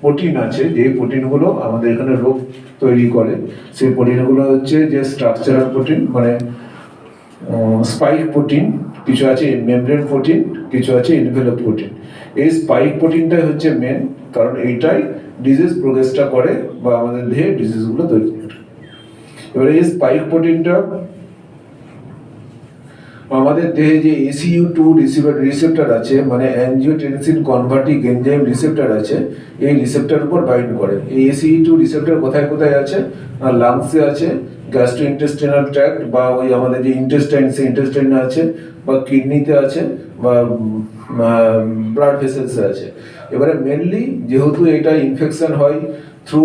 Protein আছে, যে প্রোটিনগুলো আমাদের এখানে রোগ তৈরি করে, সেই প্রোটিনগুলো হচ্ছে যে স্ট্রাকচারাল প্রোটিন, মানে স্পাইক প্রোটিন, কিছু আছে মেমব্রেন প্রোটিন, কিছু আছে এনভেলপ প্রোটিন। এই স্পাইক প্রোটিনটাই হচ্ছে মেন, কারণ এইটাই ডিজিজ প্রোগ্রেসটা করে বা আমাদের দেহে ডিজিজগুলো তৈরি করে। এবারে এই স্পাইক প্রোটিনটা আমাদের দেহে যে ACU2 রিসেপ্টর আছে, মানে অ্যাঞ্জিওটেনসিন কনভার্টিং এনজাইম রিসেপ্টর আছে, এই রিসেপ্টর উপর বাইন্ড করে। এই ACE2 রিসেপ্টর কোথায় কোথায় আছে? আর লাংসে আছে, গ্যাস্ট্রোইন্টেস্টিনাল ট্র্যাক্ট বা ওই আমাদের যে ইন্টেস্টাইনে আছে, বা কিডনিতে আছে, বা ব্লাড ভেসেলসে আছে। এবারে মেনলি যেহেতু এটা ইনফেকশন হয় থ্রু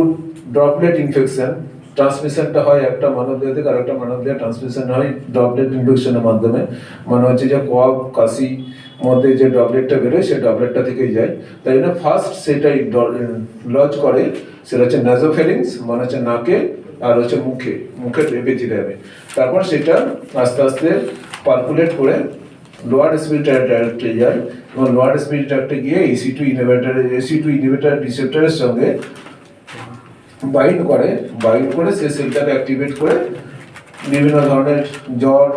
ড্রপলেট ইনফেকশন, ট্রান্সমিশনটা হয় একটা মানবদেহ থেকে আরেকটা মানবদেহে, ট্রান্সমিশন হয় ড্রপলেট ইনফেকশনের মাধ্যমে। মানে হচ্ছে যে কফ কাশি মধ্যে যে ড্রপলেটটা বেরোয় সেই ড্রপলেটটা থেকেই যায়। তাই জন্য ফার্স্ট সেটাই লজ করে, সেটা হচ্ছে নাজোফেরিংস, মানে হচ্ছে নাকে, আর হচ্ছে মুখের এপিথেলিয়ামে। তারপর সেটা আস্তে আস্তে পার্কুলেট করে লোয়ার রেসপিরেটরি ট্র্যাক্টে যায়, এবং লোয়ার রেসপিরেটরি ট্র্যাক্টে গিয়ে AC2 ইনহিবিটর রিসেপ্টরের সঙ্গে বাইন্ড করে সে সেলটাকে অ্যাক্টিভেট করে বিভিন্ন ধরনের জ্বর,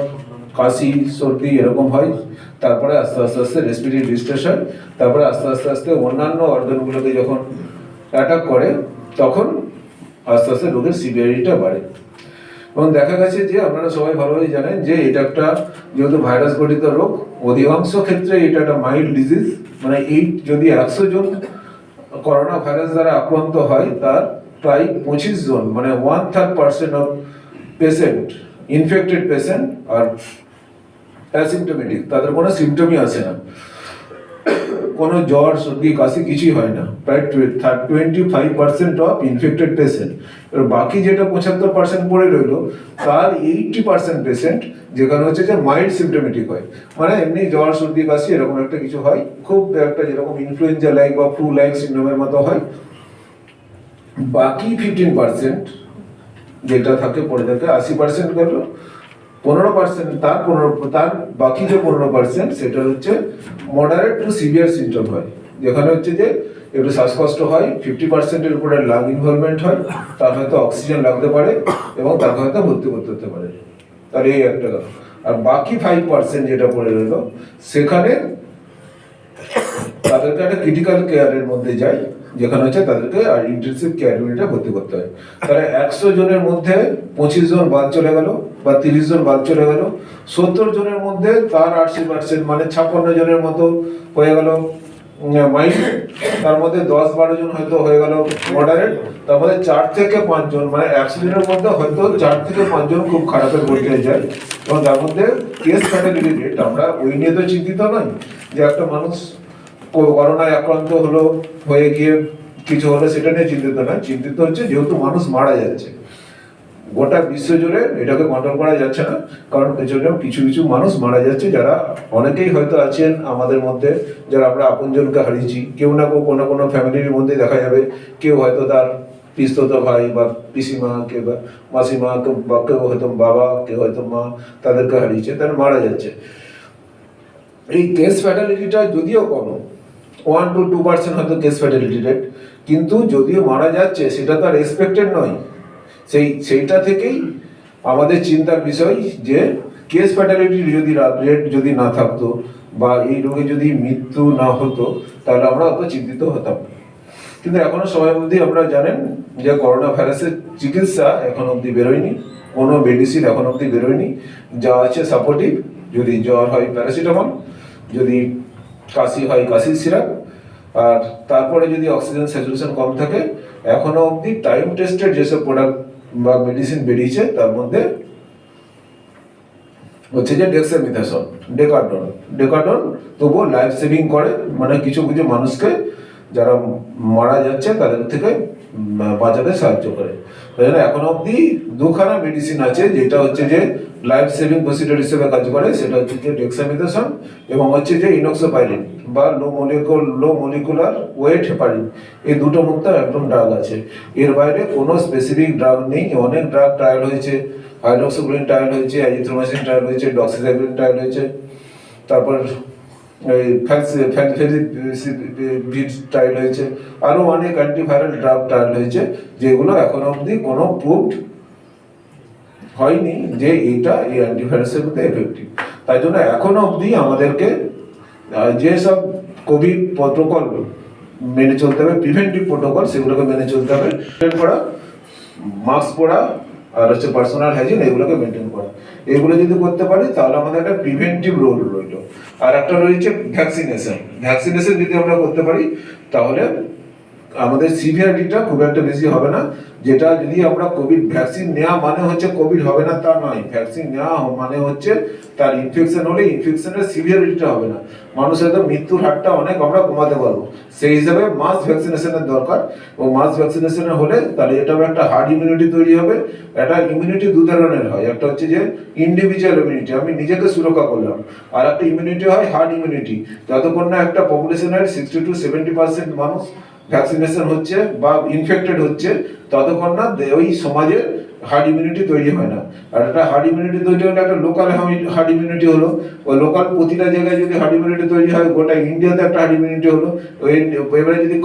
কাশি, সর্দি এরকম হয়। তারপরে আস্তে আস্তে রেসপিরেটরি ডিস্ট্রেস হয়। তারপরে আস্তে আস্তে অন্যান্য অর্গানগুলোকে যখন অ্যাটাক করে, তখন আস্তে আস্তে রোগের সিভিয়ারিটিটা বাড়ে। এবং দেখা গেছে যে আপনারা সবাই ভালোভাবে জানেন যে এটা একটা যেহেতু ভাইরাস ঘটিত রোগ, অধিকাংশ ক্ষেত্রে এটা একটা মাইল্ড ডিজিজ। মানে এই যদি 100 জন করোনা ভাইরাস দ্বারা আক্রান্ত হয়, তার প্রায় 25 জন, মানে 1/3% অফ পেশেন্ট, ইনফেক্টেড পেশেন্ট আর অ্যাসিমটোমেটিক, তাদের কোনো সিমটমই আসে না, কোনো জ্বর সর্দি কাশি কিছুই হয় না। প্রায় 25% অফ ইনফেক্টেড পেশেন্ট। এবার বাকি যেটা 75% পড়ে রইল, তার 80% পেশেন্ট যেখানে হচ্ছে যে মাইল্ড সিমটোমেটিক হয়, মানে এমনি জ্বর সর্দি কাশি এরকম একটা কিছু হয়, খুব একটা যেরকম ইনফ্লুয়েঞ্জা লাইক বা ফ্লু লাইক সিন্ড্রোমের মতো হয়। বাকি 15% যেটা থাকে পড়ে থাকে, 80% গেল, 15% তার বাকি যে 15% সেটা হচ্ছে মডারেট টু সিভিয়ার সিমটম হয়, যেখানে হচ্ছে যে একটু শ্বাসকষ্ট হয়, 50%-এর উপরে লাং ইনভলভমেন্ট হয়, তার হয়তো অক্সিজেন লাগতে পারে এবং তাকে হয়তো ভর্তি করতে হতে পারে। তাহলে এই একটা গেল। আর বাকি 5% যেটা পড়ে রইল, সেখানে তাদেরকে একটা ক্রিটিক্যাল কেয়ারের মধ্যে যায়, যেখানে হচ্ছে তাদেরকে আর ইন্টেনসিভ কেয়ার ইউনিটে ভর্তি করতে হয়। তাহলে 100 জনের মধ্যে 25 জন বাদ চলে গেল, বা 30 জন বাদ চলে গেল। 70 জনের মধ্যে তার 80%, মানে 56 জনের মতো হয়ে গেল মাইল্ড, তার মধ্যে 10-12 জন হয়তো হয়ে গেল মডারেট, তার মধ্যে 4 থেকে 5 জন, মানে 100 জনের মধ্যে হয়তো 4 থেকে 5 জন খুব খারাপের পর্যায়ে যায়। এবং তার মধ্যে কেস ফ্যাটালিটি রেট, আমরা ওই নিয়ে তো চিন্তিত নই যে একটা মানুষ করোনায় আক্রান্ত হলো, হয়ে গিয়ে কিছু হলো, সেটা নিয়ে চিন্তিত নয়। চিন্তিত হচ্ছে যেহেতু মানুষ মারা যাচ্ছে, গোটা বিশ্ব জুড়ে এটাকে কন্ট্রোল করা যাচ্ছে না, কারণ পেছনে কিছু কিছু মানুষ মারা যাচ্ছে, যারা অনেকেই হয়তো আছেন আমাদের মধ্যে, যারা আমরা আপনজনকে হারিয়েছি। কেউ না কেউ কোনো ফ্যামিলির মধ্যে দেখা যাবে, কেউ হয়তো তার পিস্তত ভাই বা পিসিমা, কেউ বা মাসিমা, কেউ হয়তো বাবা, কেউ হয়তো মা, তাদেরকে হারিয়েছে, তারা মারা যাচ্ছে। এই কেস ফ্যাটালিটিটা যদিও কম, 1-2% হয়তো কেস ফ্যাটালিটি রেট, কিন্তু যদিও মারা যাচ্ছে সেটা তো আর এক্সপেক্টেড নয়। সেইটা থেকেই আমাদের চিন্তার বিষয় যে কেস ফ্যাটালিটি রেট যদি না থাকতো, বা এই রোগে যদি মৃত্যু না হতো, তাহলে আমরা অত চিন্তিত হতাম। কিন্তু এখনো সময়ের মধ্যে আপনারা জানেন যে করোনা ভাইরাসের চিকিৎসা এখন অবধি বেরোয়নি, কোনো মেডিসিন এখন অবধি বেরোয়নি। যা আছে সাপোর্টিভ, যদি জ্বর হয় প্যারাসিটামল, যদি কাশি হয় কাশির সিরাপ, আর তারপরে যদি অক্সিজেন স্যাচুরেশন কম থাকে, এখনো অবধি টাইম টেস্টেড যেসব প্রোডাক্ট বা মেডিসিন বেরিয়েছে, তার মধ্যে হচ্ছে যে ডেক্সামিথাসোন, ডেকাডন তবুও লাইফ সেভিং করে, মানে কিছু কিছু মানুষকে যারা মারা যাচ্ছে তাদের থেকে বাঁচাতে সাহায্য করে। তাই জন্য এখনো অবধি 2খানা মেডিসিন আছে, যেটা হচ্ছে যে লাইফ সেভিং প্রসিডিউর হিসেবে কাজ করে, সেটা হচ্ছে যে ডেক্সামিথাসোন এবং হচ্ছে যে ইনক্সোপাইলিন বা লো মলিকুলার ওয়েট হেপারিন। এই দুটো মুক্ত একদম ড্রাগ আছে, এর বাইরে কোনো স্পেসিফিক ড্রাগ নেই। অনেক ড্রাগ ট্রায়াল হয়েছে, হাইড্রোক্সিক্লোরিন ট্রায়াল হয়েছে, অ্যাজিথ্রোমাইসিন ট্রায়াল হয়েছে, ডক্সিসাইক্লিন ট্রায়াল হয়েছে, তারপর ট্রায়াল হয়েছে, আরও অনেক অ্যান্টিভাইরাল ড্রাগ ট্রায়াল হয়েছে, যেগুলো এখনো অবধি কোনো প্রুভড হয়নি যে এই অ্যান্টিভাইরাসের মধ্যে এফেক্টিভ। তাই জন্য এখনো অবধি আমাদেরকে যেসব কোভিড প্রোটোকল মেনে চলতে হবে, প্রিভেন্টিভ প্রোটোকল, সেগুলোকে মেনে চলতে হবে। করা, মাস্ক পরা, আর হচ্ছে পার্সোনাল হাইজিন, এগুলোকে মেনটেন করা। এগুলো যদি করতে পারি তাহলে আমাদের একটা প্রিভেন্টিভ রোল রইল। আর একটা রয়েছে ভ্যাকসিনেশন। ভ্যাকসিনেশন যদি আমরা করতে পারি তাহলে আমাদের সিভিয়ারিটিটা খুব একটা বেশি হবে না। যেটা যদি আমরা কোভিড ভ্যাকসিন নেওয়া মানে হচ্ছে কোভিড হবে না তা নয়, ভ্যাকসিন নেওয়া মানে হচ্ছে তার ইনফেকশন হলে ইনফেকশনের সিভিয়ারিটিটা হবে না, মানুষের তো মৃত্যুর হারটা অনেক আমরা কমাতে পারবো। সেই হিসাবে মাস ভ্যাকসিনেশনের দরকার। ও মাস ভ্যাকসিনেশন হলে তাহলে এটাও একটা হার্ড ইমিউনিটি তৈরি হবে। একটা ইমিউনিটি দু ধরনের হয়, একটা হচ্ছে যে ইন্ডিভিজুয়াল ইমিউনিটি, আমি নিজেকে সুরক্ষা করলাম, আর একটা ইমিউনিটি হয় হার্ড ইমিউনিটি। যতক্ষণ না একটা পপুলেশনের 60 to 70% মানুষ ভ্যাকসিনেশন হচ্ছে বা ইনফেক্টেড হচ্ছে, ততক্ষণ না ওই সমাজে হার্ড ইমিউনিটি তৈরি হয় না। আর একটা হার্ড ইমিউনিটি তৈরি হলে একটা লোকাল হার্ড ইমিউনিটি হলো, ওই লোকাল প্রতিটা জায়গায় যদি হার্ড ইমিউনিটি তৈরি হয়, গোটা ইন্ডিয়াতে একটা হার্ড ইমিউনিটি হলো। এবারে যদি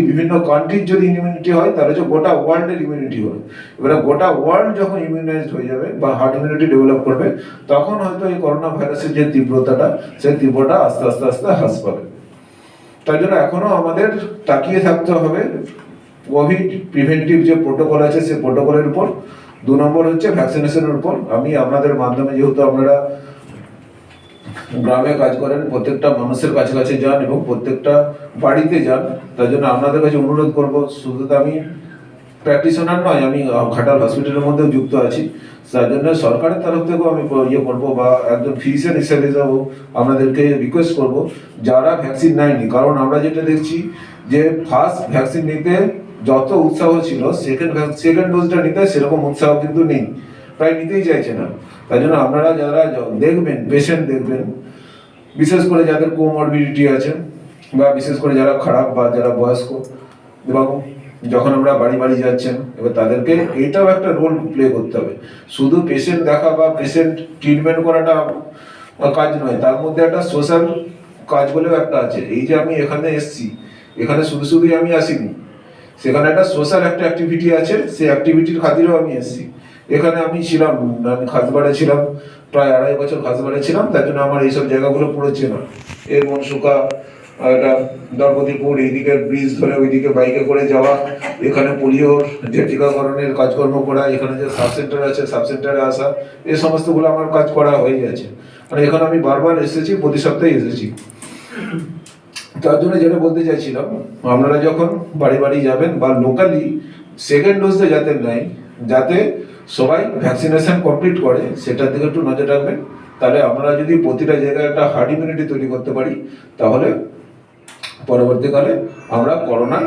বিভিন্ন কান্ট্রির যদি ইমিউনিটি হয় তাহলে হচ্ছে গোটা ওয়ার্ল্ডের ইমিউনিটি হলো। এবারে গোটা ওয়ার্ল্ড যখন ইমিউনাইজড হয়ে যাবে বা হার্ড ইমিউনিটি ডেভেলপ করবে, তখন হয়তো এই করোনা ভাইরাসের যে তীব্রতাটা, সেই তীব্রতা আস্তে আস্তে আস্তে হ্রাস পাবে। তাই জন্য এখনো আমাদের তাকিয়ে থাকতে হবে কোভিড প্রিভেন্টিভ যে প্রোটোকল আছে সেই প্রোটোকলের উপর। 2 নম্বর হচ্ছে ভ্যাকসিনেশনের উপর। আমি আপনাদের মাধ্যমে, যেহেতু আপনারা গ্রামে কাজ করেন, প্রত্যেকটা মানুষের কাছে কাছে যান এবং প্রত্যেকটা বাড়িতে যান, তাই জন্য আপনাদের কাছে অনুরোধ করব, শুধু তো আমি প্র্যাকটিশনার নয়, আমি ঘাটাল হসপিটালের মধ্যেও যুক্ত আছি, তার জন্য সরকারের তরফ থেকেও আমি করবো বা একজন ফিজিশিয়ান হিসেবে যাবো, আপনাদেরকে রিকোয়েস্ট করব যারা ভ্যাকসিন নেয়নি। কারণ আমরা যেটা দেখছি যে ফার্স্ট ভ্যাকসিন নিতে যত উৎসাহ ছিল, সেকেন্ড ডোজটা নিতে সেরকম উৎসাহ কিন্তু নেই, প্রায় নিতেই চাইছে না। তাই জন্য আপনারা যারা দেখবেন, পেশেন্ট দেখবেন, বিশেষ করে যাদের কোমরবিডিটি আছে বা বিশেষ করে যারা খারাপ বা যারা বয়স্ক, এবং যখন আমরা বাড়ি বাড়ি যাচ্ছেন, এবার তাদেরকে এটাও একটা রোল প্লে করতে হবে। শুধু পেশেন্ট দেখা বা পেশেন্ট ট্রিটমেন্ট করাটা কাজ নয়, তার মধ্যে একটা সোশ্যাল কাজ বলেও একটা আছে। এই যে আমি এখানে এসছি, এখানে শুধুই আমি আসিনি, সেখানে একটা সোশ্যাল একটা অ্যাক্টিভিটি আছে, সেই অ্যাক্টিভিটির খাতিরেও আমি এসছি। এখানে আমি ছিলাম, আমি খাসবাড়ে ছিলাম, প্রায় 2.5 বছর খাসবাড়ে ছিলাম, তার জন্য আমার এইসব জায়গাগুলো পড়েছে না। এর মনসুকা, এটা দ্রৌপদীপুর, এইদিকে ব্রিজ ধরে ওইদিকে বাইকে করে যাওয়া, এখানে পোলিওর যে টিকাকরণের কাজকর্ম করা, এখানে যে সাব সেন্টার আছে সাব সেন্টারে আসা, এই সমস্তগুলো আমার কাজ করা হয়ে গেছে। মানে এখানে আমি বারবার এসেছি, প্রতি সপ্তাহে এসেছি। তার জন্য যেটা বলতে চাইছিলাম, আপনারা যখন বাড়ি বাড়ি যাবেন বা লোকালি সেকেন্ড ডোজটা যাতে নেয়, যাতে সবাই ভ্যাকসিনেশন কমপ্লিট করে, সেটার দিকে একটু নজর রাখবেন। তাহলে আমরা যদি প্রতিটা জায়গায় একটা হার্ড ইমিউনিটি তৈরি করতে পারি, তাহলে পরবর্তীকালে আমরা করোনার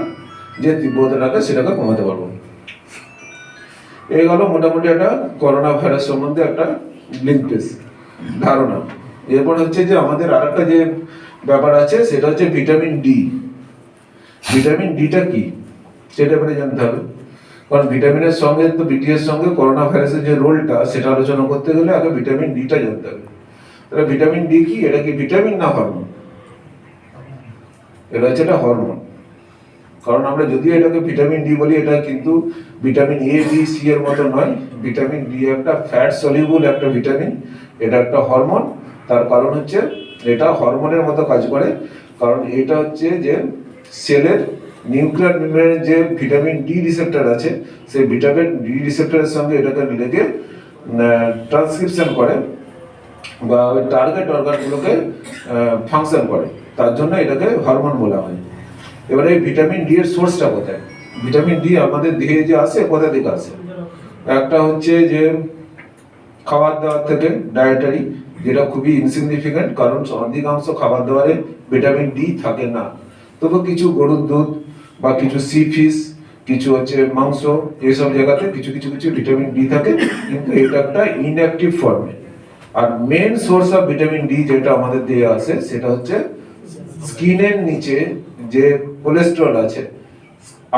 যে তীব্রতাটাকে সেটাকে কমাতে পারবো। এই গেল মোটামুটি একটা করোনা ভাইরাস সম্বন্ধে একটা লিঙ্কেজ ধারণা। এরপর হচ্ছে যে আমাদের আর একটা যে ব্যাপার আছে, সেটা হচ্ছে ভিটামিন ডি। ভিটামিন ডিটা কি সেটা ব্যাপারে জানতে হবে, কারণ ভিটামিনের সঙ্গে তো বিটিএর সঙ্গে করোনা ভাইরাসের যে রোলটা, সেটা আলোচনা করতে গেলে আগে ভিটামিন ডিটা জানতে হবে। তাহলে ভিটামিন ডি কি? এটা কি ভিটামিন না হরমোন? এটা হচ্ছে একটা হরমোন। কারণ আমরা যদিও এটাকে ভিটামিন ডি বলি, এটা কিন্তু ভিটামিন এ বি সি এর মতো নয়। ভিটামিন ডি একটা ফ্যাট সলিউবল একটা ভিটামিন, এটা একটা হরমোন। তার কারণ হচ্ছে এটা হরমোনের মতো কাজ করে, কারণ এটা হচ্ছে যে সেলের নিউক্লিয়ার মেমব্রেনের যে ভিটামিন ডি রিসেপ্টর আছে, সেই ভিটামিন ডি রিসেপ্টরের সঙ্গে এটাকে লেগে ট্রান্সক্রিপশন করে বা ওই টার্গেট অর্গানগুলোকে ফাংশন করে, তার জন্য এটাকে হরমোন বলা হয়। এবারে এই ভিটামিন ডি এর সোর্সটা কোথায়? ভিটামিন ডি আমাদের দেহে যে আসে, কোথা থেকে আসে? একটা হচ্ছে যে খাবার দাবার থেকে, ডায়েটারি, যেটা খুবই ইনসিগনিফিকেন্ট, কারণ অধিকাংশ খাবার দাবারে ভিটামিন ডি থাকে না। তবু কিছু গরুর দুধ বা কিছু সি ফিশ, কিছু হচ্ছে মাংস, এইসব জায়গাতে কিছু কিছু কিছু ভিটামিন ডি থাকে, কিন্তু এটা একটা ইনঅ্যাক্টিভ ফর্মে। আর main source of vitamin D যেটা আমাদের দেহে আসে, সেটা হচ্ছে স্কিনের নিচে যে কোলেস্টেরল আছে,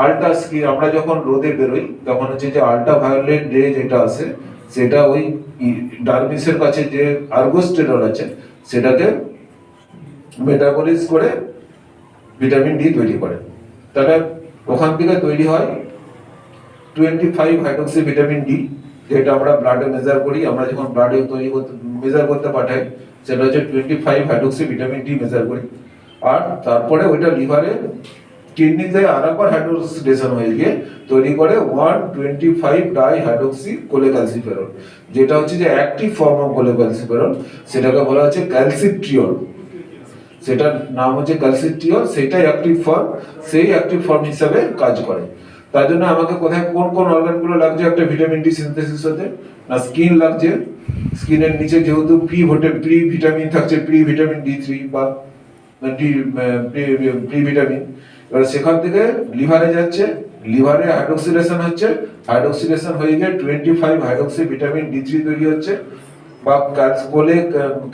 আল্ট্রা স্কিন, আমরা যখন রোদে বেরোই তখন হচ্ছে যে আল্ট্রা ভায়োলেট রে যেটা আসে, সেটা ওই ডার্মিসের কাছে যে আর্গোস্টেরল আছে, সেটাকে মেটাবলিজ করে ভিটামিন ডি তৈরি করে। তাহলে ওখান থেকে তৈরি হয় 25 হাইড্রোক্সি ভিটামিন ডি, যেটা আমরা ব্লাডে মেজার করি। আমরা যখন ব্লাডে তৈরি করতে মেজার করতে পাঠাই, সেটা হচ্ছে 25 হাইড্রোক্সি ভিটামিন ডি মেজার করি। আর তারপরে ওইটা লিভারে কিডনিতে আরেকবার হাইড্রোক্সিডেশন হয়ে গিয়ে তৈরি করে 125 ডাই হাইড্রোক্সি কোলেক্যালসিফেরল, যেটা হচ্ছে যে অ্যাক্টিভ ফর্ম অফ কোলেক্যালসিফেরল, সেটাকে বলা হচ্ছে ক্যালসিট্রিওল। সেটার নাম হচ্ছে ক্যালসিট্রিওল, সেটাই অ্যাক্টিভ ফর্ম, সেই অ্যাক্টিভ ফর্ম হিসাবে কাজ করে। তার জন্য আমাকে কোথায় কোন কোন অর্গানগুলো লাগছে একটা ভিটামিন ডি সিনথেসিস হতে? না, স্কিন লাগছে। স্কিনের নিচে যেহেতু প্রি ভিটামিন থাকছে, প্রি ভিটামিন D3 বা প্রি ভিটামিন, এবার সেখান থেকে লিভারে যাচ্ছে, লিভারে হাইড্রোক্সিলেশন হচ্ছে, হাইড্রোক্সিলেশন হয়ে গিয়ে 25 হাইড্রোক্সি ভিটামিন D3 তৈরি হচ্ছে বা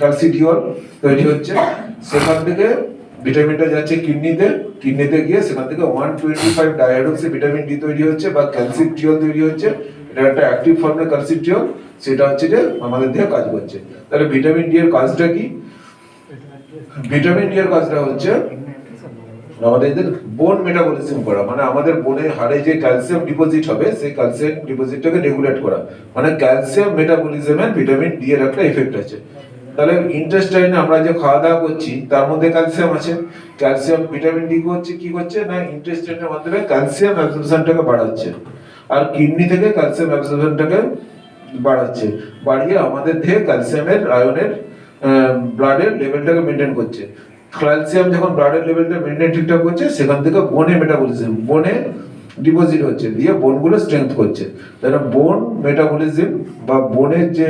ক্যালসিডিওল তৈরি হচ্ছে। সেখান থেকে ভিটামিনটা যাচ্ছে কিডনিতে, কিডনিতে গিয়ে সেখান থেকে 125 ডাইহাইড্রোক্সি ভিটামিন ডি তৈরি হচ্ছে বা ক্যালসিট্রিওল তৈরি হচ্ছে। এটা একটা অ্যাক্টিভ ফর্মের ক্যালসিট্রিওল, সেটা হচ্ছে যে আমাদের দেহে কাজ করছে। তাহলে ভিটামিন ডি এর কাজটা কি? ভিটামিন ডি এর কাজটা হচ্ছে আমাদের বোন মেটাবলিজম করা, মানে আমাদের বোনের হাড়ে যে ক্যালসিয়াম ডিপোজিট হবে সেই ক্যালসিয়াম ডিপোজিটটাকে রেগুলেট করা, মানে ক্যালসিয়াম মেটাবলিজমে ভিটামিন ডি এর একটা এফেক্ট আছে। তাহলে ইন্টেস্টাইনে আমরা যে খাওয়া দাওয়া করছি তার মধ্যে ক্যালসিয়াম আছে। ক্যালসিয়াম ভিটামিন ডি করছে কি করছে না, ইন্টেস্টাইনের মাধ্যমে ক্যালসিয়াম অ্যাবজর্পশনটাকে বাড়াচ্ছে, আর কিডনি থেকে ক্যালসিয়াম অ্যাবজর্পশনটাকে বাড়াচ্ছে, বাড়িয়ে আমাদের দেহে ক্যালসিয়ামের আয়নের ব্লাডের লেভেলটাকে মেনটেন করছে। ক্যালসিয়াম যখন ব্লাডের লেভেলটা মেনটেন ঠিকঠাক করছে, সেখান থেকে বোনে মেটাবলিজম, বোনে ডিপোজিট হচ্ছে, দিয়ে বোনগুলো স্ট্রেংথ করছে। তাহলে বোন মেটাবলিজম বা বোনের যে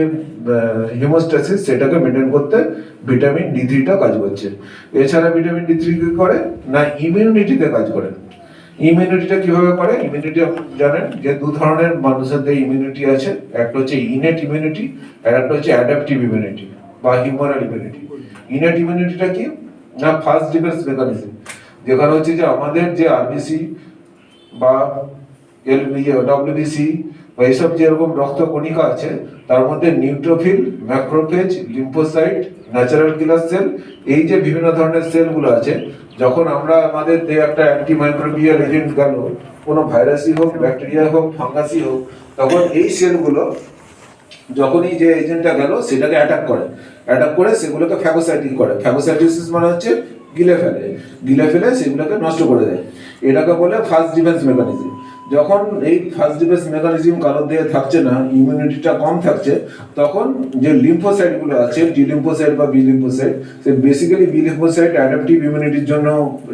হিমোস্ট্যাসিস সেটাকে মেনটেন করতে ভিটামিন D3টা কাজ করছে। এছাড়া ভিটামিন D3 কি করে না, ইমিউনিটিতে কাজ করে। ইমিউনিটিটা কিভাবে করে? ইমিউনিটি আপনি জানেন যে দু ধরনের মানুষের দেহে ইমিউনিটি আছে, একটা হচ্ছে ইনেট ইমিউনিটি আর একটা হচ্ছে অ্যাডাপটিভ ইমিউনিটি বা হিউমারাল ইমিউনিটি। ইনেট ইমিউনিটিটা কি না, ফার্স্ট ডিফেন্স মেকানিজম, যেখানে হচ্ছে যে আমাদের যে আরবিসি বা ডব্লিউবিসি বা এইসব যেরকম রক্ত কণিকা আছে, তার মধ্যে নিউট্রোফিল, ম্যাক্রোফেজ, লিম্ফোসাইট, ন্যাচারাল কিলার সেল, এই যে বিভিন্ন ধরনের সেলগুলো আছে, যখন আমরা আমাদের দেহে একটা অ্যান্টিমাইক্রোবিয়াল এজেন্ট গেল, কোনো ভাইরাসই হোক, ব্যাকটেরিয়া হোক, ফাঙ্গাসই হোক, তখন এই সেলগুলো যখনই যে এজেন্টটা গেল সেটাকে অ্যাটাক করে সেগুলোকে ফ্যাগোসাইটিস করে। ফ্যাগোসাইটোসিস মানে হচ্ছে গিলে ফেলে সেগুলোকে নষ্ট করে দেয়। এটাকে বলে ফার্স্ট ডিফেন্স মেকানিজম। যখন এই ফার্স্ট ডিফেন্স মেকানিজম কারোর দেহে থাকছে না, ইমিউনিটিটা কম থাকছে, তখন যে লিম্ফোসাইটগুলো আছে, টি লিম্ফোসাইট বা বি লিম্ফোসাইট, সে বেসিক্যালি বি লিম্ফোসাইট অ্যাডাপটিভ ইমিউনিটির জন্য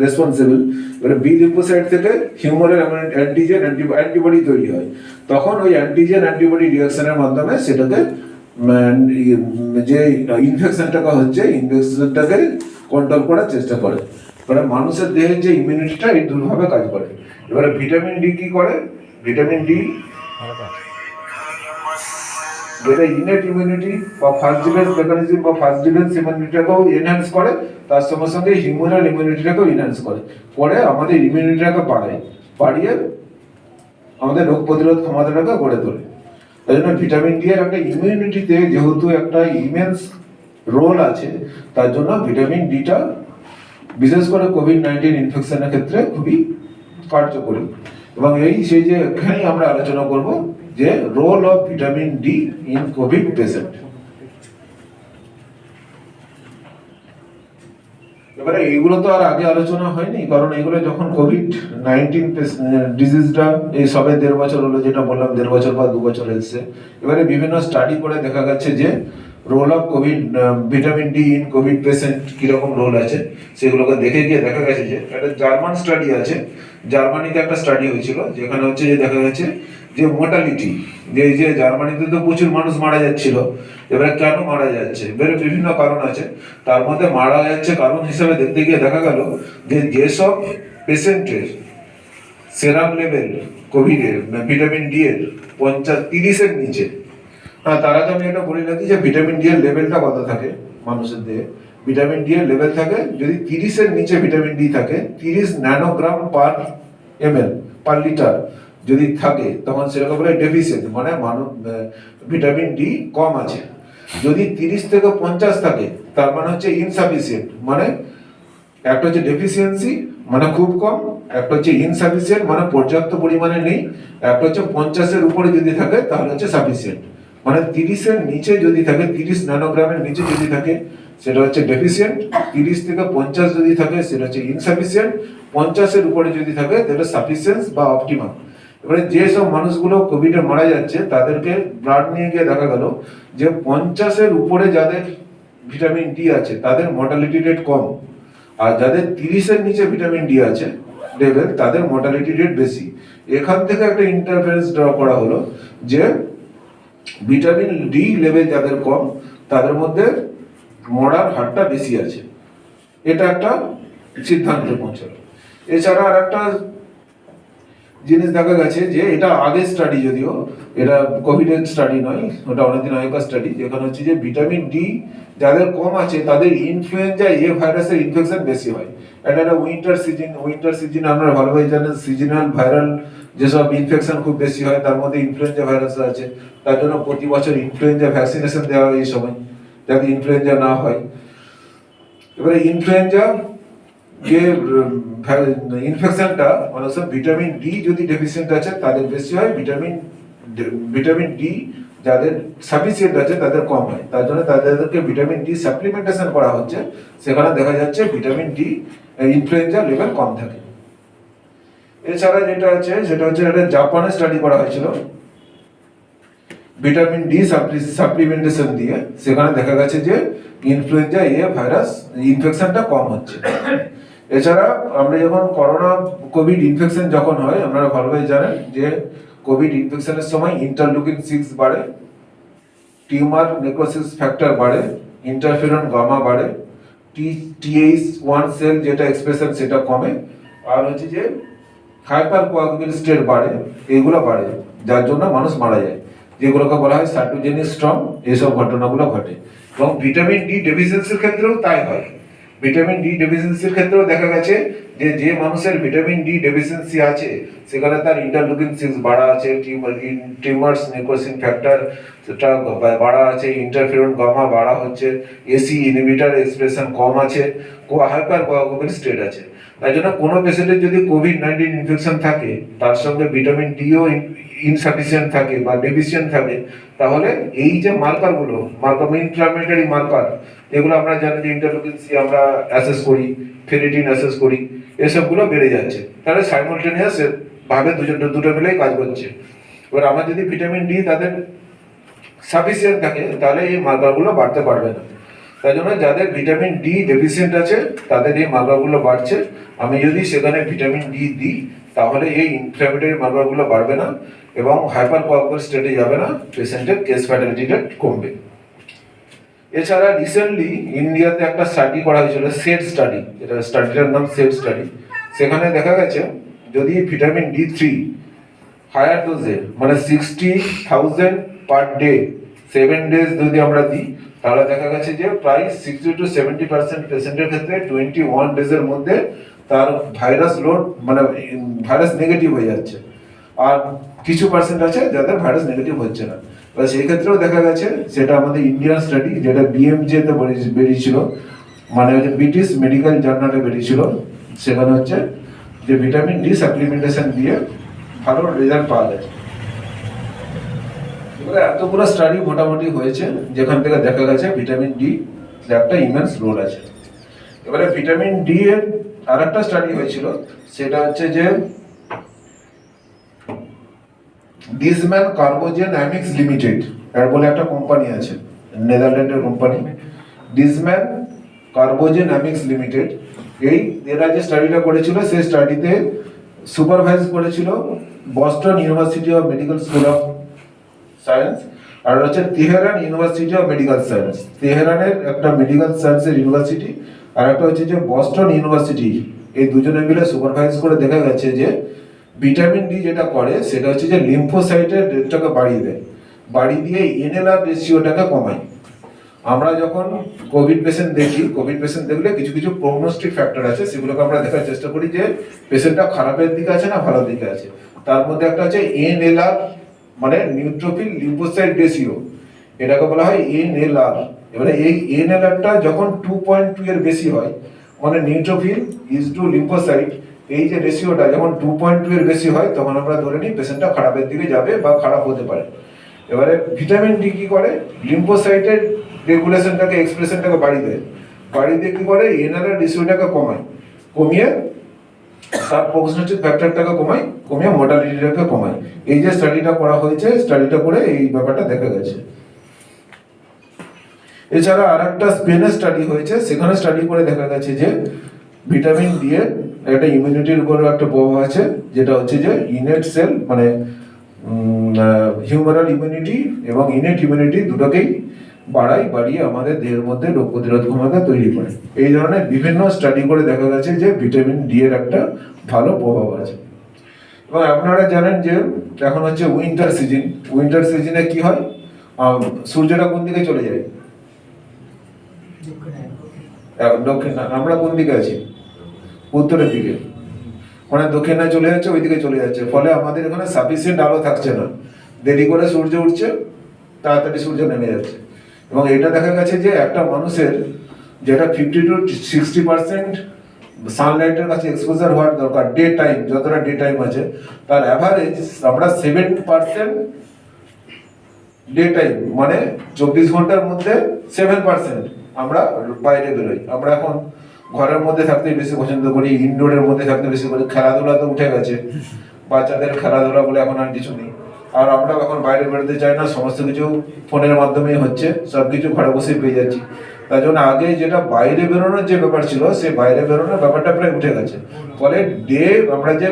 রেসপন্সিবল। এবারে বি লিম্ফোসাইট থেকে হিউমারাল অ্যান্টিজেন অ্যান্টিবডি তৈরি হয়। তখন ওই অ্যান্টিজেন অ্যান্টিবডি রিঅ্যাকশনের মাধ্যমে সেটাকে যে ইনফেকশনটাকে হচ্ছে, ইনফেকশনটাকে কন্ট্রোল করার চেষ্টা করে। মানে মানুষের দেহের যে ইমিউনিটিটা এই দুভাবে কাজ করে। এবারে ভিটামিন ডি কি করে? ভিটামিন ডি যেটা ইনেট ইমিউনিটি বা ফার্স্ট ডিফেন্স মেকানিজম বা ফার্স্ট ডিফেন্স ইমিউনিটিটাকেও এনহ্যান্স করে, তার সঙ্গে সঙ্গে হিউম্যান ইমিউনিটিটাকেও এনহ্যান্স করে আমাদের ইমিউনিটিটাকে বাড়িয়ে আমাদের রোগ প্রতিরোধ ক্ষমতাটাকে গড়ে তোলে। তাই জন্য ভিটামিন ডি এর একটা ইমিউনিটিতে যেহেতু একটা ইমেন্স রোল আছে, তার জন্য ভিটামিন ডিটা বিশেষ করে কোভিড-19 ইনফেকশনের ক্ষেত্রে খুবই কার্যকরী। এবং সেই যে এখানেই আমরা আলোচনা করব যে role of vitamin D in COVID patient. এবারে এইগুলো তো আর আগে আলোচনা হয়নি, কারণ এগুলো যখন কোভিড-19 ডিজিজটা এই সবে 1.5 বছর হলো, যেটা বললাম 1.5 বছর বা 2 বছর এসছে। এবারে বিভিন্ন স্টাডি করে দেখা গেছে যে role of vitamin D in COVID patient কিরকম রোল আছে, সেগুলোকে দেখে গিয়ে দেখা গেছে যে একটা জার্মান স্টাডি আছে, জার্মানিতে একটা স্টাডি হয়েছিল, যেখানে হচ্ছে যে দেখা গেছে যে মোর্টালিটি, যে জার্মানিতে তো প্রচুর মানুষ মারা যাচ্ছিল। এবারে কেন মারা যাচ্ছে? এবারে বিভিন্ন কারণ আছে, তার মধ্যে মারা যাচ্ছে কারণ হিসেবে দেখতে গিয়ে দেখা গেল যে যেসব পেশেন্টের সেরাম লেভেল কোভিডের ভিটামিন ডি এর 30-এর নিচে, তার আগে আমি এটা বলে রাখি যে ভিটামিন ডি এর লেভেলটা কত থাকে মানুষের দেহে। ভিটামিন ডি এর লেভেল থাকে, যদি 30-এর নিচে ভিটামিন ডি থাকে, 30 ন্যানোগ্রাম পার ml পার লিটার যদি থাকে, তখন সেটাকে বলে ডেফিসিয়েন্ট, মানে ভিটামিন ডি কম আছে। যদি 30 থেকে 50 থাকে, তার মানে হচ্ছে ইনসাফিসিয়েন্ট, মানে একটা হচ্ছে ডেফিসিয়েন্সি মানে খুব কম, একটা হচ্ছে ইনসাফিসিয়েন্ট মানে পর্যাপ্ত পরিমাণে নেই, একটা হচ্ছে 50-এর উপরে যদি থাকে তাহলে হচ্ছে সাফিসিয়েন্ট। মানে 30-এর নিচে যদি থাকে, 30 ন্যানোগ্রামের নিচে যদি থাকে সেটা হচ্ছে ডেফিসিয়েন্ট, 30 থেকে 50 যদি থাকে সেটা হচ্ছে ইনসাফিসিয়েন্ট, 50-এর উপরে যদি থাকে তাহলে সাফিসিয়েন্স বা অপটিমাম। এবারে যেসব মানুষগুলো কোভিডে মারা যাচ্ছে তাদেরকে ব্লাড নিয়ে গিয়ে দেখা গেল যে 50-এর উপরে যাদের ভিটামিন ডি আছে তাদের মর্টালিটি রেট কম, আর যাদের 30-এর নিচে ভিটামিন ডি আছে লেভেল তাদের মর্টালিটি রেট বেশি। এখান থেকে একটা ইন্টারফারেন্স ড্র করা হলো যে ভিটামিন ডি লেভেল যাদের কম তাদের মধ্যে মরার হারটা বেশি আছে, এটা একটা সিদ্ধান্তে পৌঁছালো। এছাড়া আর একটা জিনিস দেখা গেছে যে এটা আগের স্টাডি, যদিও এটা কোভিডের স্টাডি নয়, ওটা অনেকদিন আগেকার স্টাডি, যেখানে হচ্ছে যে ভিটামিন ডি যাদের কম আছে তাদের ইনফ্লুয়েঞ্জা এ ভাইরাসের ইনফেকশন বেশি হয়। এটা একটা উইন্টার সিজন আপনারা ভালোভাবে জানেন, সিজনাল ভাইরাল যেসব ইনফেকশন খুব বেশি হয় তার মধ্যে ইনফ্লুয়েঞ্জা ভাইরাস আছে। তার জন্য প্রতি বছর ইনফ্লুয়েঞ্জা ভ্যাকসিনেশন দেওয়া হয় এই সময়, যাতে ইনফ্লুয়েঞ্জা না হয়। এবারে ইনফ্লুয়েঞ্জা যে ইনফেকশনটা মানে ভিটামিন ডি যদি ডেফিসিয়েন্ট আছে তাদের বেশি হয়, ভিটামিন ডি যাদের সাফিসিয়েন্ট আছে তাদের কম হয়। তার জন্য তাদেরকে ভিটামিন ডি সাপ্লিমেন্টেশন করা হচ্ছে, সেখানে দেখা যাচ্ছে ভিটামিন ডি ইনফ্লুয়েঞ্জা লেভেল কম থাকে। এছাড়া যেটা আছে সেটা হচ্ছে একটা জাপানে স্টাডি করা হয়েছিল ভিটামিন ডি সাপ্লিমেন্টেশন দিয়ে, সেখানে দেখা গেছে যে ইনফ্লুয়েঞ্জা এ ভাইরাস ইনফেকশনটা কম হচ্ছে। এছাড়া আমরা যখন কোভিড ইনফেকশন যখন হয় আপনারা ভালোভাবে জানেন যে কোভিড ইনফেকশনের সময় ইন্টারলুকিন 6 বাড়ে, টিউমার নেক্রোসিস ফ্যাক্টর বাড়ে, ইন্টারফেরন গামা বাড়ে, TH1 সেল যেটা এক্সপ্রেশন সেটা কমে, আর হচ্ছে যে হাইপার কোয়াগুলেন্ট স্টেট বাড়ে, এগুলো বাড়ে, যার জন্য মানুষ মারা যায়, যেগুলোকে বলা হয় সাইটোজেনিক স্টর্ম। এইসব ঘটনাগুলো ঘটে এবং ভিটামিন ডি ডেফিসিয়েন্সির ক্ষেত্রেও তাই হয়। ভিটামিন ডি ডেফিসিয়েন্সির ক্ষেত্রেও দেখা গেছে যে মানুষের ভিটামিন ডি ডেফিসিয়েন্সি আছে সেখানে তার ইন্টারলুকিন 6 বাড়া আছে, টিউমার্স নেক্রোসিস ফ্যাক্টর সেটা বাড়া আছে, ইন্টারফেরন গামা বাড়া হচ্ছে, এসি ইনহিবিটর এক্সপ্রেশন কম আছে, হাইপার কোয়াগুলেন্ট স্টেট আছে। তাই জন্য কোনো পেশেন্টের যদি কোভিড-19 ইনফেকশন থাকে তার সঙ্গে ভিটামিন ডিও ইনসাফিসিয়েন্ট থাকে বা ডেফিসিয়েন্ট থাকে, তাহলে এই যে মার্কারগুলো ইনফ্ল্যামেটরি মার্কার, এগুলো আমরা জানি যে ইন্টারলুকিন সি আমরা অ্যাসেস করি, ফেরিটিন অ্যাসেস করি, এসবগুলো বেড়ে যাচ্ছে। তাহলে সাইমultaneous ভাবে দুটো মিলেই কাজ করছে। এবার আমার যদি ভিটামিন ডি তাদের সাফিসিয়েন্ট থাকে তাহলে এই মার্কারগুলো বাড়তে পারবে না। তাই জন্য যাদের ভিটামিন ডি ডেফিসিয়েন্ট আছে তাদের এই মার্কারগুলো বাড়ছে। আমি যদি সেখানে ভিটামিন ডি দিই তাহলে এই ইনফ্ল্যামেটরি মার্কারগুলো বাড়বে না এবং হাইপার কোয়াগুলেন্ট স্টেটে যাবে না, পেশেন্টের কেস ফ্যাটালিটি রেট কমবে। এছাড়া রিসেন্টলি ইন্ডিয়াতে একটা স্টাডি করা হয়েছিল, সেট স্টাডি, এটা স্টাডিটার নাম সেট স্টাডি। সেখানে দেখা গেছে যদি ভিটামিন D3 হায়ার ডোজে মানে 60,000 পার ডে 7 ডেজ যদি আমরা দিই তাহলে দেখা গেছে যে প্রায় 60 to 70% পেশেন্টের ক্ষেত্রে 21 ডেজের মধ্যে তার ভাইরাস লোড মানে ভাইরাস নেগেটিভ হয়ে যাচ্ছে, আর কিছু পার্সেন্ট আছে যাদের ভাইরাস নেগেটিভ হচ্ছে না। সেই ক্ষেত্রেও দেখা গেছে, সেটা আমাদের ইন্ডিয়ান স্টাডি যেটা BMJ তে বেরিয়েছিল, মানে হচ্ছে ব্রিটিশ মেডিকেল জার্নালে বেরিয়েছিল, সেখানে হচ্ছে যে ভিটামিন ডি সাপ্লিমেন্টেশন দিয়ে ভালো রেজাল্ট পাওয়া গেছে। এবারে এতগুলো স্টাডি মোটামুটি হয়েছে যেখান থেকে দেখা গেছে ভিটামিন ডি একটা ইমেন্স রোল আছে। এবারে ভিটামিন ডি এর আর একটা স্টাডি হয়েছিল, সেটা হচ্ছে যে ডিসম্যান কার্বোজেনামিক্স লিমিটেড এর বলে একটা কোম্পানি আছে, নেদারল্যান্ডের কোম্পানি ডিসম্যান কার্বোজেনামিক্স লিমিটেড। এরা যে স্টাডিটা করেছিল সেই স্টাডিতে সুপারভাইজ করেছিল Boston university of medical school of science আর হচ্ছে Tehran university of medical science. তেহরানের একটা মেডিকেল সায়েন্সের ইউনিভার্সিটি আর একটা হচ্ছে যে বস্টন ইউনিভার্সিটি, এই দুজনে মিলে সুপারভাইজ করে দেখা গেছে যে ভিটামিন ডি যেটা করে সেটা হচ্ছে যে লিম্ফোসাইটের রেটটাকে বাড়িয়ে দিয়ে এনএলআর রেশিওটাকে কমায়। আমরা যখন কোভিড পেশেন্ট দেখলে কিছু কিছু প্রগনোস্টিক ফ্যাক্টর আছে, সেগুলোকে আমরা দেখার চেষ্টা করি যে পেশেন্টটা খারাপের দিকে আছে না ভালো দিকে আছে। তার মধ্যে একটা আছে এনএলআর মানে নিউট্রোফিল লিম্ফোসাইট রেশিও, এটাকে বলা হয় এনএলআর। এবারে এই এনএলআরটা যখন 2.2 এর বেশি হয় মানে নিউট্রোফিল ইজ টু লিম্ফোসাইট, এই যে রেশিওটা যখন 2.2 এর বেশি হয় তখন আমরা ধরে নিই পেশেন্টটা খারাপের দিকে যাবে বা খারাপ হতে পারে। এবারে ভিটামিন ডি কি করে, লিম্ফোসাইটের রেগুলেশনটাকে এক্সপ্রেশনটাকে বাড়িয়ে দেয়, বাড়িয়ে দিয়ে কি করে এনআরআর রেশিওটাকে কমায়, কমিয়ে তার প্রোগনোস্টিক ফ্যাক্টরটাকে কমিয়ে মর্টালিটিটাকে কমায়। এই যে স্টাডিটা করা হয়েছে, স্টাডিটা করে এই ব্যাপারটা দেখা গেছে। এছাড়া আর একটা স্পেনের স্টাডি হয়েছে, সেখানে স্টাডি করে দেখা গেছে যে ভিটামিন ডি এর একটা ইমিউনিটির উপর একটা প্রভাব আছে, যেটা হচ্ছে যে ইনেট সেল মানে হিউম্যারাল ইমিউনিটি এবং ইনেট ইমিউনিটি দুটোকেই বাড়িয়ে আমাদের দেহের মধ্যে রোগ প্রতিরোধ ক্ষমতা তৈরি করে। এই ধরনের বিভিন্ন স্টাডি করে দেখা গেছে যে ভিটামিন ডি এর একটা ভালো প্রভাব আছে। এবং আপনারা জানেন যে এখন হচ্ছে উইন্টার সিজন, উইন্টার সিজনে কি হয়, সূর্যটা কোন দিকে চলে যায়, দক্ষিণ। আমরা কোন দিকে আছি, উত্তরের দিকে, মানে দক্ষিণে চলে যাচ্ছে, ওই দিকে চলে যাচ্ছে, ফলে আমাদের এখানে সাফিসিয়েন্ট আলো থাকছে না, দেরি করে সূর্য উঠছে, তাড়াতাড়ি সূর্য নেমে যাচ্ছে। এবং এটা দেখা গেছে যে একটা মানুষের যেটা 50 to 60% সানলাইটের কাছে এক্সপোজার হওয়ার দরকার ডে টাইম, যতটা ডে টাইম আছে তার অ্যাভারেজ আমরা 7% ডে টাইম, মানে 24 ঘন্টার মধ্যে 7% আমরা বাইরে বেরোই। আমরা এখন ঘরের মধ্যে থাকতে বেশি পছন্দ করি, ইনডোরের মধ্যে থাকতে বেশি করি, খেলাধুলা তো উঠে গেছে, বাচ্চাদের খেলাধুলা বলে এখন আর কিছু নেই, আর আমরা এখন বাইরে বেরোতে চাই না, সমস্ত কিছু ফোনের মাধ্যমেই হচ্ছে, সব কিছু ঘরে বসে পেয়ে যাচ্ছি। তার জন্য আগে যেটা বাইরে বেরোনোর যে ব্যাপার ছিল, সেই বাইরে বেরোনোর ব্যাপারটা প্রায় উঠে গেছে, ফলে ডে আমরা যে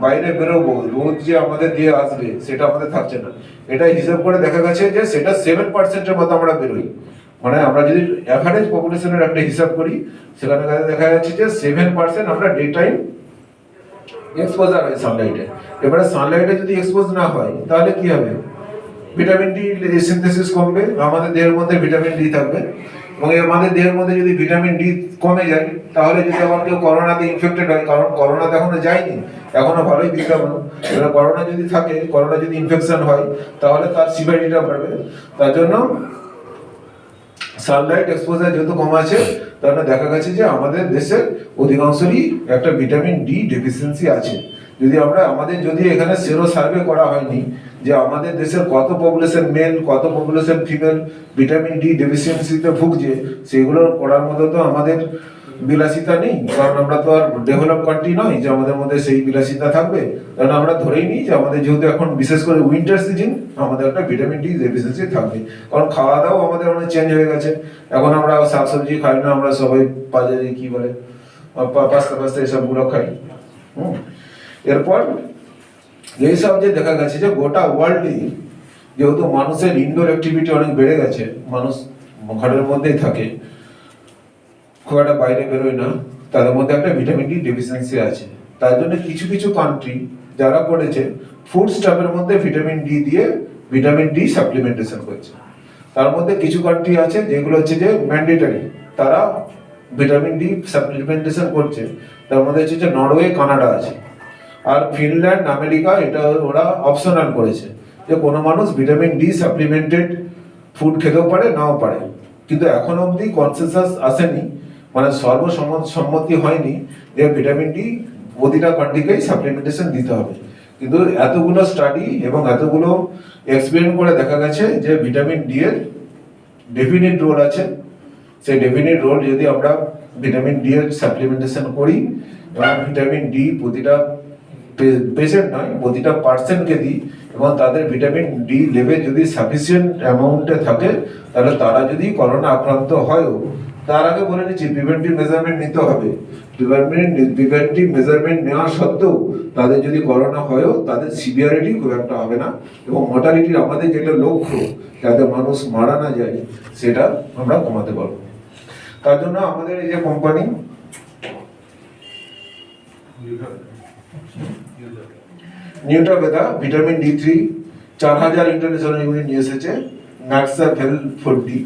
বাইরে বেরোবো, রোদ যে আমাদের দিয়ে আসবে, সেটা আমাদের থাকছে না। এটা হিসাব করে দেখা গেছে যে সেটা 7%-এর মতো আমরা বেরোই, মানে আমরা যদি অ্যাভারেজ পপুলেশনের একটা হিসাব করি, সেখানে দেখা যাচ্ছে যে 7% আমরা ডে টাইম এক্সপোজার হয় সানলাইটে। এবারে সানলাইটে যদি এক্সপোজ না হয় তাহলে কি হবে, ভিটামিন ডি সিনথেসিস কমবে, আমাদের দেহের মধ্যে ভিটামিন ডি থাকবে, এবং আমাদের দেহের মধ্যে যদি ভিটামিন ডি কমে যায়, তাহলে যদি আবার কেউ করোনাতে ইনফেক্টেড হয়, কারণ করোনাতে এখনো যায়নি, এখনো ভালোই বিদ্যমান, এবার করোনা যদি থাকে, করোনা যদি ইনফেকশন হয়, তাহলে তার সিভিয়ারিটিটা বাড়বে। তার জন্য সানলাইট এক্সপোজার যেহেতু কম আছে, তাহলে দেখা গেছে যে আমাদের দেশের অধিকাংশই একটা ভিটামিন ডি ডেফিসিয়েন্সি আছে। যদি আমরা যদি এখানে সেরো সার্ভে করা হয়নি যে আমাদের দেশের কত পপুলেশন মেল, কত পপুলেশন ফিমেল ভিটামিন ডি ডেফিসিয়েন্সিতে ভুগছে, সেগুলো করার মতো তো আমাদের বিলাসিতা নেই, কারণ আমরা তো আর ডেভেলপ কান্ট্রি নয় যে আমাদের মধ্যে সেই বিলাসিতা থাকবে। কারণ আমরা ধরেই নিই যে আমাদের যেহেতু এখন বিশেষ করে উইন্টার সিজন, আমাদের একটা ভিটামিন ডি ডেফিসিয়েন্সি থাকবে, কারণ খাওয়া দাওয়া আমাদের অনেক চেঞ্জ হয়ে গেছে। এখন আমরা শাকসবজি খাই না, আমরা সবাই বাজারে কি বলে পাস্তা এসবগুলো খাই। এরপর এইসব যে দেখা গেছে যে গোটা ওয়ার্ল্ডে যেহেতু মানুষের ইনডোর অ্যাক্টিভিটি অনেক বেড়ে গেছে, মানুষ ঘরের মধ্যেই থাকে, খুব একটা বাইরে বেরোয় না, তাদের মধ্যে একটা ভিটামিন ডি ডেফিসিয়েন্সি আছে। তার জন্য কিছু কিছু কান্ট্রি যারা করেছে ফুড স্টাফের মধ্যে ভিটামিন ডি দিয়ে ভিটামিন ডি সাপ্লিমেন্টেশন করছে। তার মধ্যে কিছু কান্ট্রি আছে যেগুলো হচ্ছে যে ম্যান্ডেটরি, তারা ভিটামিন ডি সাপ্লিমেন্টেশন করছে। তার মধ্যে হচ্ছে যে নরওয়ে, কানাডা আছে, আর ফিনল্যান্ড, আমেরিকা এটা ওরা অপশনাল করেছে যে কোনো মানুষ ভিটামিন ডি সাপ্লিমেন্টেড ফুড খেতেও পারে, নাও পারে। কিন্তু এখন অবধি কনসেনসাস আসেনি, মানে সর্বসম্মতি হয়নি যে ভিটামিন ডি প্রতিটা কান্ট্রিকেই সাপ্লিমেন্টেশন দিতে হবে। কিন্তু এতগুলো স্টাডি এবং এতগুলো এক্সপেরিমেন্ট করে দেখা গেছে যে ভিটামিন ডি এর ডেফিনিট রোল আছে। সেই ডেফিনিট রোল যদি আমরা ভিটামিন ডি এর সাপ্লিমেন্টেশন করি, এবং ভিটামিন ডি প্রতিটা পেশেন্ট নয়, প্রতিটা পার্সনকে দিই, এবং তাদের ভিটামিন ডি লেভেল যদি সাফিসিয়েন্ট অ্যামাউন্টে থাকে, তাহলে তারা যদি করোনা আক্রান্ত হয়ও, তার আগে বলে নিচ্ছি প্রিভেন্টিভ মেজারমেন্ট নিতে হবে। প্রিভেন্টিভ মেজারমেন্ট নেওয়া সত্ত্বেও তাদের যদি করোনা হয়ও, তাদের সিভিয়ারিটি খুব একটা হবে না, এবং মর্টালিটির আমাদের যেটা লক্ষ্য, যাতে মানুষ মারা না যায়, সেটা আমরা কমাতে পারবো। তার জন্য আমাদের এই যে company Nutraveda vitamin D3 4000 international unit নিয়ে এসেছে, ম্যাক্সা ভেল 40।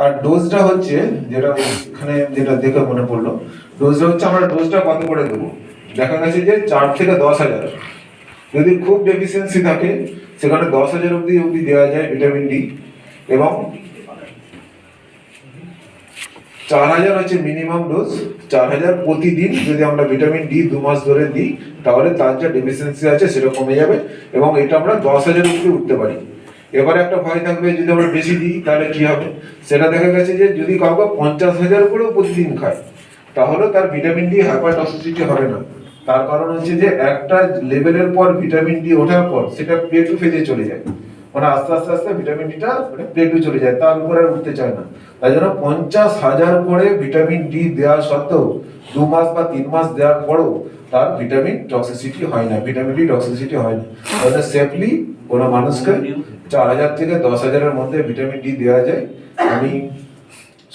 আর ডোজটা হচ্ছে যেটা এখানে যেটা দেখে মনে পড়লো, ডোজটা হচ্ছে আমরা ডোজটা কত করে দেবো, দেখা গেছে যে 4 থেকে 10,000। যদি খুব ডেফিসিয়েন্সি থাকে সেখানে 10,000 অবধি দেওয়া যায় ভিটামিন ডি, এবং 4000 হচ্ছে মিনিমাম ডোজ। 4000 প্রতিদিন যদি আমরা ভিটামিন ডি 2 মাস ধরে দিই, তাহলে তার যা ডেফিসিয়েন্সি আছে সেটা কমে যাবে, এবং এটা আমরা 10,000 অব্দি উঠতে পারি। এবারে একটা ভয় থাকবে, যদি আমরা বেশি দিই তাহলে কি হবে। সেটা দেখা গেছে যে যদি কাউকে 50,000 করেও প্রতিদিন খায়, তাহলে তার ভিটামিন ডি হাইপারটক্সিসিটি হবে না। তার কারণ হচ্ছে যে একটা লেভেলের পর ভিটামিন ডি ওঠার পর সেটা প্লেটু ফেজে চলে যায়, মানে আস্তে আস্তে আস্তে ভিটামিন ডিটা মানে প্লেটু চলে যায়, তার উপরে আর উঠতে চায় না। তাই জন্য 50,000 করে ভিটামিন ডি দেওয়া সত্ত্বেও 2 মাস বা 3 মাস দেওয়ার পরও তার ভিটামিন টক্সিসিটি হয় না, ভিটামিন ডি টক্সিসিটি হয় না। তাহলে সেফলি কোনো মানুষকে 4,000 থেকে 10,000-এর মধ্যে ভিটামিন ডি দেওয়া যায়। আমি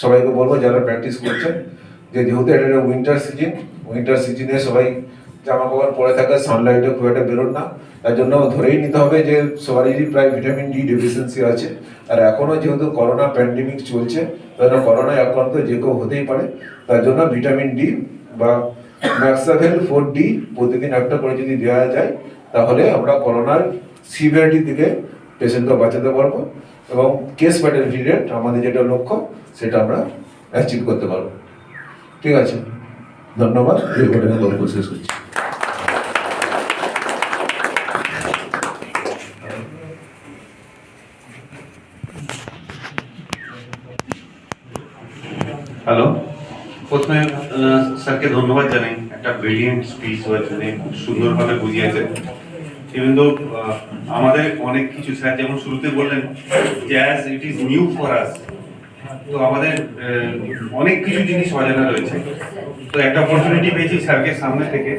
সবাইকে বলবো যারা প্র্যাকটিস করছেন, যে যেহেতু এটা উইন্টার সিজনে সবাই জামা কাপড় পরে থাকে, সানলাইটে খুব একটা বেরোন না, তার জন্য ধরেই নিতে হবে যে সবারই প্রায় ভিটামিন ডি ডেফিসিয়েন্সি আছে। আর এখনো যেহেতু করোনা প্যান্ডেমিক চলছে, তাই করোনায় আক্রান্ত যে কেউ হতেই পারে, তার জন্য ভিটামিন ডি বা ম্যাক্সাভেল 4D প্রতিদিন একটা করে যদি দেওয়া যায়, তাহলে আমরা করোনার সিভিয়ারিটি থেকে পেশেন্টকে বাঁচাতে পারবো, এবং কেস ফ্যাটালিটি রেট আমাদের যেটা লক্ষ্য সেটা আমরা অ্যাচিভ করতে পারবো। ঠিক আছে, ধন্যবাদ। এই ঘটনা গল্প শেষ করছি। হ্যালো, প্রথমে স্যারকে ধন্যবাদ জানাই, একটা ব্রিলিয়েন্ট স্পিচ হয়েছে, খুব সুন্দরভাবে বুঝিয়েছেন। কিন্তু আমাদের অনেক কিছু স্যার যেমন শুরুতে বললেন যে as it is new for us, তো আমাদের অনেক কিছু জিনিস অজানা রয়েছে। তো একটা অপরচুনিটি পেয়েছি স্যারকে সামনে থেকে